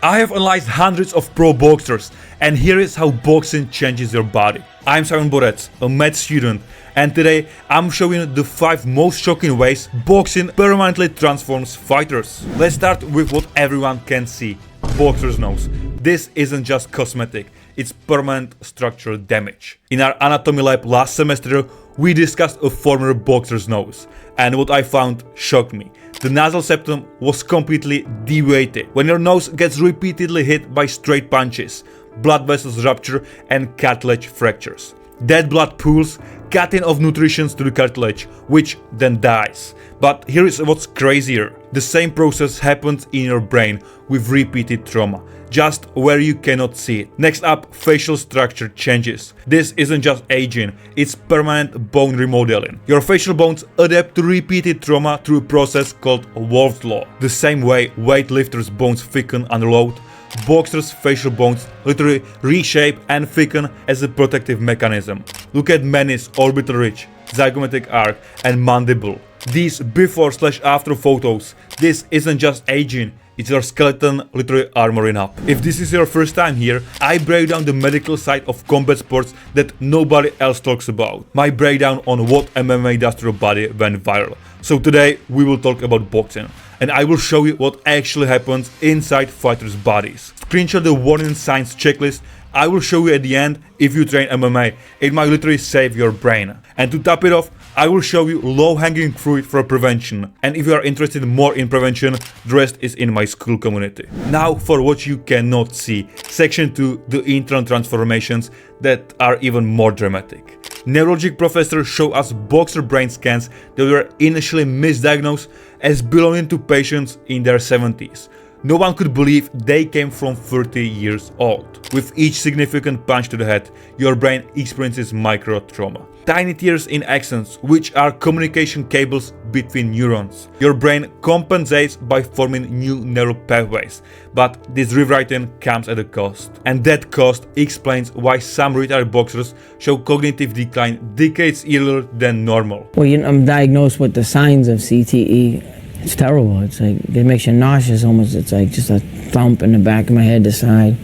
I have analyzed hundreds of pro boxers, and here is how boxing changes your body. I'm Simon Borec, a med student, and today I'm showing you the 5 most shocking ways boxing permanently transforms fighters. Let's start with what everyone can see: boxer's nose. This isn't just cosmetic, it's permanent structural damage. In our anatomy lab last semester, we discussed a former boxer's nose, and what I found shocked me. The nasal septum was completely deviated. When your nose gets repeatedly hit by straight punches, blood vessels rupture and cartilage fractures. That blood pools, cutting off nutrition to the cartilage, which then dies. But here is what's crazier. The same process happens in your brain with repeated trauma, just where you cannot see it. Next up, facial structure changes. This isn't just aging, it's permanent bone remodeling. Your facial bones adapt to repeated trauma through a process called Wolff's Law. The same way weightlifters' bones thicken under load, boxers' facial bones literally reshape and thicken as a protective mechanism. Look at menis, orbital ridge, zygomatic arc, and mandible. These before/after photos. This isn't just aging, it's your skeleton literally armoring up. If this is your first time here, I break down the medical side of combat sports that nobody else talks about. My breakdown on what MMA does to your body went viral. So today we will talk about boxing, and I will show you what actually happens inside fighters' bodies. Screenshot the warning signs checklist. I will show you at the end. If you train MMA, it might literally save your brain. And to top it off, I will show you low-hanging fruit for prevention. And if you are interested more in prevention, the rest is in my school community. Now for what you cannot see. Section 2, the internal transformations that are even more dramatic. Neurological professors show us boxer brain scans that were initially misdiagnosed as belonging to patients in their 70s. No one could believe they came from 30 years old. With each significant punch to the head, your brain experiences micro-trauma. Tiny tears in axons, which are communication cables between neurons. Your brain compensates by forming new neural pathways, but this rewriting comes at a cost. And that cost explains why some retired boxers show cognitive decline decades earlier than normal. Well, I'm diagnosed with the signs of CTE. It's terrible. It's like, it makes you nauseous almost. It's like just a thump in the back of my head, the side.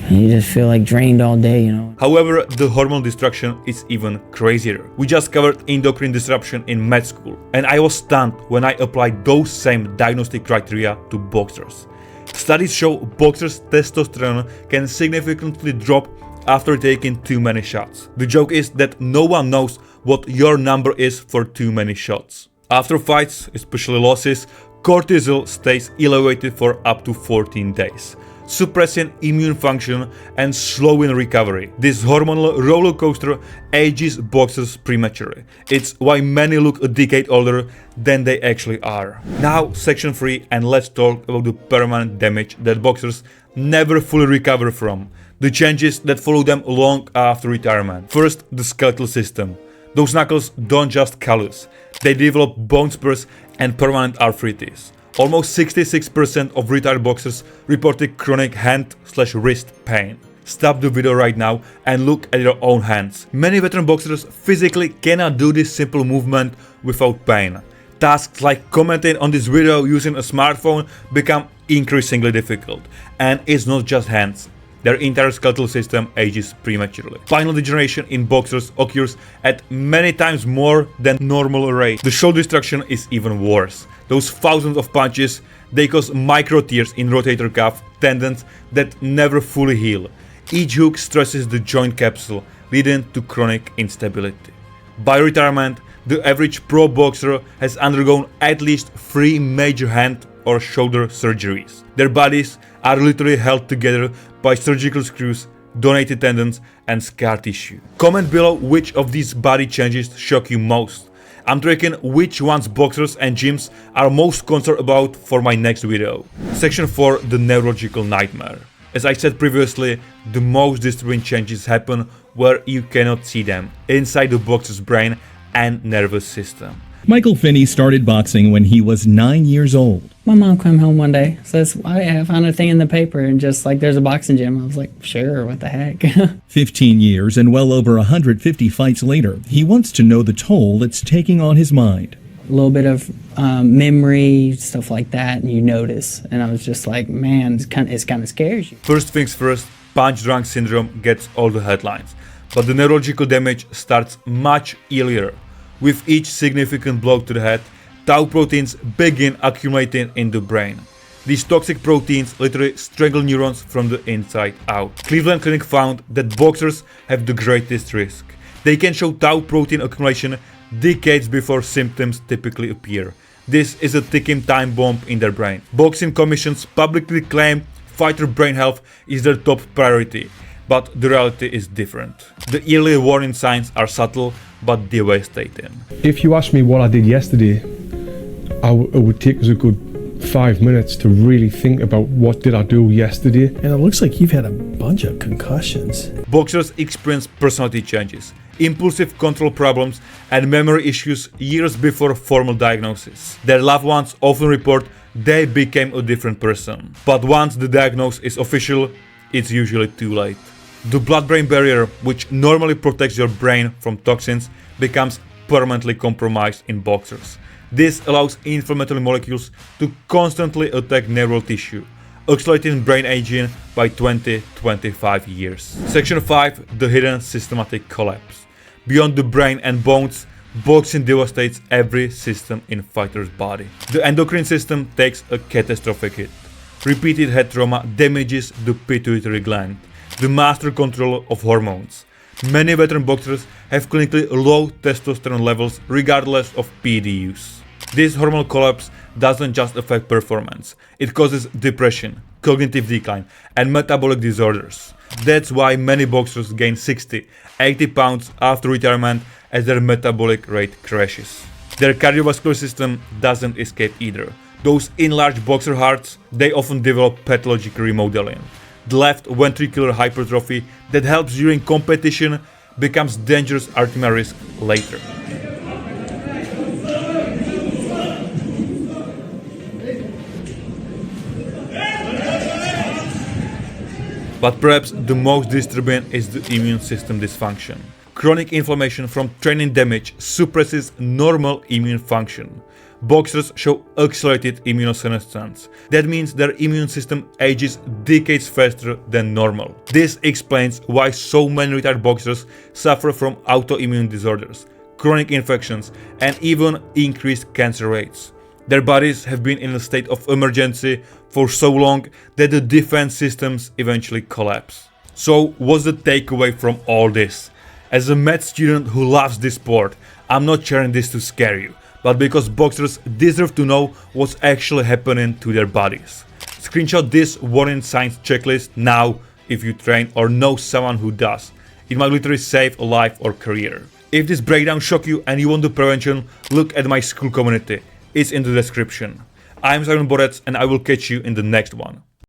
And you just feel like drained all day, However, the hormonal destruction is even crazier. We just covered endocrine disruption in med school, and I was stunned when I applied those same diagnostic criteria to boxers. Studies show boxers' testosterone can significantly drop after taking too many shots. The joke is that no one knows what your number is for too many shots. After fights, especially losses, cortisol stays elevated for up to 14 days, suppressing immune function and slowing recovery. This hormonal roller coaster ages boxers prematurely. It's why many look a decade older than they actually are. Now, section 3, and let's talk about the permanent damage that boxers never fully recover from. The changes that follow them long after retirement. First, the skeletal system. Those knuckles don't just callus, they develop bone spurs and permanent arthritis. Almost 66% of retired boxers reported chronic hand/wrist pain. Stop the video right now and look at your own hands. Many veteran boxers physically cannot do this simple movement without pain. Tasks like commenting on this video using a smartphone become increasingly difficult. And it's not just hands. Their entire skeletal system ages prematurely. Spinal degeneration in boxers occurs at many times more than normal rate. The shoulder destruction is even worse. Those thousands of punches, they cause micro tears in rotator cuff tendons that never fully heal. Each hook stresses the joint capsule, leading to chronic instability. By retirement, the average pro boxer has undergone at least 3 major hand or shoulder surgeries. Their bodies are literally held together by surgical screws, donated tendons, and scar tissue. Comment below which of these body changes shock you most. I'm tracking which ones boxers and gyms are most concerned about for my next video. Section 4, the neurological nightmare. As I said previously, the most disturbing changes happen where you cannot see them, inside the boxer's brain and nervous system. Michael Finney started boxing when he was 9 years old. My mom came home one day, says, I found a thing in the paper, and just like, there's a boxing gym. I was like, sure, what the heck? 15 years and well over 150 fights later, he wants to know the toll it's taking on his mind. a little bit of memory, stuff like that, and you notice. And I was just like, man, it kind of scares you. First things first, punch drunk syndrome gets all the headlines, but the neurological damage starts much earlier. With each significant blow to the head, tau proteins begin accumulating in the brain. These toxic proteins literally strangle neurons from the inside out. Cleveland Clinic found that boxers have the greatest risk. They can show tau protein accumulation decades before symptoms typically appear. This is a ticking time bomb in their brain. Boxing commissions publicly claim fighter brain health is their top priority, but the reality is different. The early warning signs are subtle but devastating. If you ask me what I did yesterday, it would take us a good 5 minutes to really think about what did I do yesterday. And it looks like you've had a bunch of concussions. Boxers experience personality changes, impulsive control problems, and memory issues years before formal diagnosis. Their loved ones often report they became a different person. But once the diagnosis is official, it's usually too late. The blood-brain barrier, which normally protects your brain from toxins, becomes permanently compromised in boxers. This allows inflammatory molecules to constantly attack neural tissue, accelerating brain aging by 20-25 years. Section 5. The hidden systematic collapse. Beyond the brain and bones, boxing devastates every system in fighter's body. The endocrine system takes a catastrophic hit. Repeated head trauma damages the pituitary gland, the master controller of hormones. Many veteran boxers have clinically low testosterone levels regardless of PED use. This hormonal collapse doesn't just affect performance, it causes depression, cognitive decline, and metabolic disorders. That's why many boxers gain 60-80 pounds after retirement as their metabolic rate crashes. Their cardiovascular system doesn't escape either. Those enlarged boxer hearts, they often develop pathologic remodeling. The left ventricular hypertrophy that helps during competition becomes dangerous arrhythmia risk later. But perhaps the most disturbing is the immune system dysfunction. Chronic inflammation from training damage suppresses normal immune function. Boxers show accelerated immunosenescence. That means their immune system ages decades faster than normal. This explains why so many retired boxers suffer from autoimmune disorders, chronic infections, and even increased cancer rates. Their bodies have been in a state of emergency for so long that the defense systems eventually collapse. So what's the takeaway from all this? As a med student who loves this sport, I'm not sharing this to scare you, but because boxers deserve to know what's actually happening to their bodies. Screenshot this warning signs checklist now if you train or know someone who does. It might literally save a life or career. If this breakdown shocked you and you want the prevention, look at my school community. It's in the description. I'm Simon Borec and I will catch you in the next one.